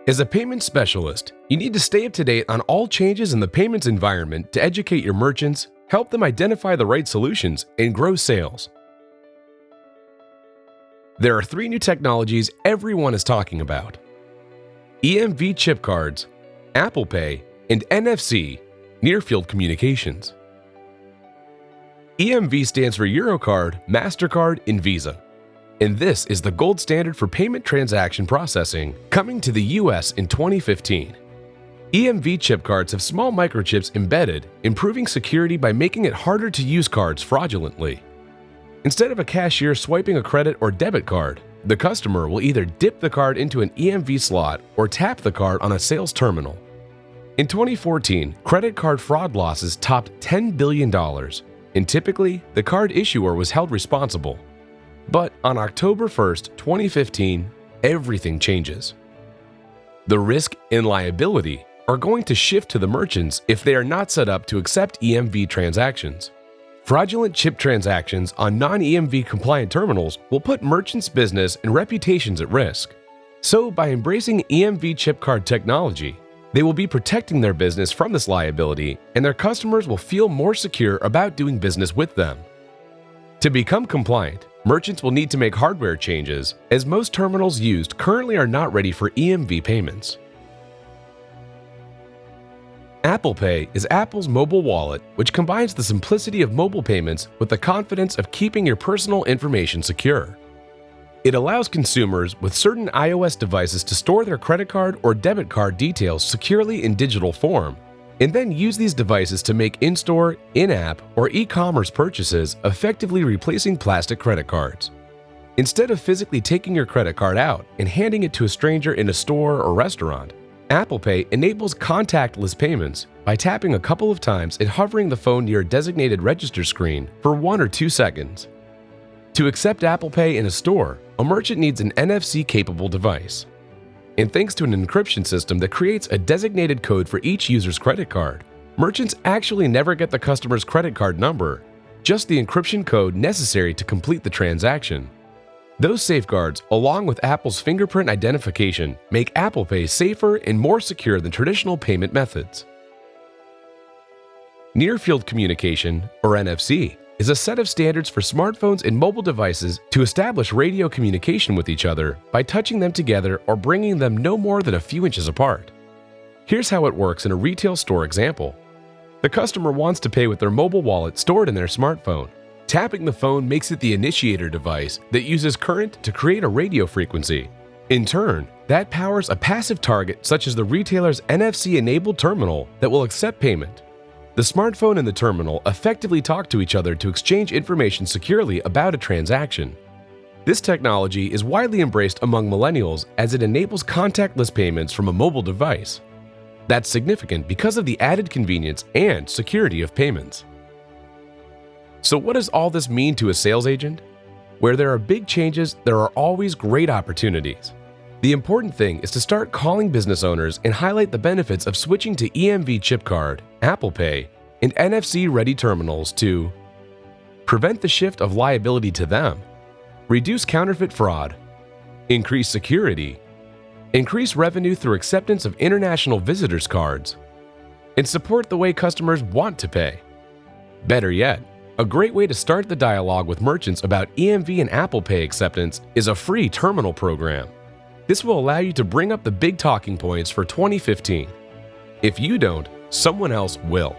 As a payment specialist, you need to stay up to date on all changes in the payments environment to educate your merchants, help them identify the right solutions, and grow sales. There are 3 new technologies everyone is talking about: EMV chip cards, Apple Pay, and NFC, Near-Field Communications. EMV stands for Eurocard, MasterCard, and Visa. And this is the gold standard for payment transaction processing, coming to the US in 2015. EMV chip cards have small microchips embedded, improving security by making it harder to use cards fraudulently. Instead of a cashier swiping a credit or debit card, the customer will either dip the card into an EMV slot or tap the card on a sales terminal. In 2014, credit card fraud losses topped $10 billion, and typically, the card issuer was held responsible. But on October 1st, 2015, everything changes. The risk and liability are going to shift to the merchants if they are not set up to accept EMV transactions. Fraudulent chip transactions on non-EMV compliant terminals will put merchants' business and reputations at risk. So by embracing EMV chip card technology, they will be protecting their business from this liability, and their customers will feel more secure about doing business with them. To become compliant, merchants will need to make hardware changes, as most terminals used currently are not ready for EMV payments. Apple Pay is Apple's mobile wallet, which combines the simplicity of mobile payments with the confidence of keeping your personal information secure. It allows consumers with certain iOS devices to store their credit card or debit card details securely in digital form, and then use these devices to make in-store, in-app, or e-commerce purchases, effectively replacing plastic credit cards. Instead of physically taking your credit card out and handing it to a stranger in a store or restaurant, Apple Pay enables contactless payments by tapping a couple of times and hovering the phone near a designated register screen for 1 or 2 seconds. To accept Apple Pay in a store, a merchant needs an NFC-capable device. And thanks to an encryption system that creates a designated code for each user's credit card, merchants actually never get the customer's credit card number, just the encryption code necessary to complete the transaction. Those safeguards, along with Apple's fingerprint identification, make Apple Pay safer and more secure than traditional payment methods. Near-Field Communication, or NFC, is a set of standards for smartphones and mobile devices to establish radio communication with each other by touching them together or bringing them no more than a few inches apart. Here's how it works in a retail store example. The customer wants to pay with their mobile wallet stored in their smartphone. Tapping the phone makes it the initiator device that uses current to create a radio frequency. In turn, that powers a passive target such as the retailer's NFC-enabled terminal that will accept payment. The smartphone and the terminal effectively talk to each other to exchange information securely about a transaction. This technology is widely embraced among millennials as it enables contactless payments from a mobile device. That's significant because of the added convenience and security of payments. So what does all this mean to a sales agent? Where there are big changes, there are always great opportunities. The important thing is to start calling business owners and highlight the benefits of switching to EMV chip card, Apple Pay, and NFC-ready terminals to prevent the shift of liability to them, reduce counterfeit fraud, increase security, increase revenue through acceptance of international visitors cards, and support the way customers want to pay. Better yet, a great way to start the dialogue with merchants about EMV and Apple Pay acceptance is a free terminal program. This will allow you to bring up the big talking points for 2015. If you don't, someone else will.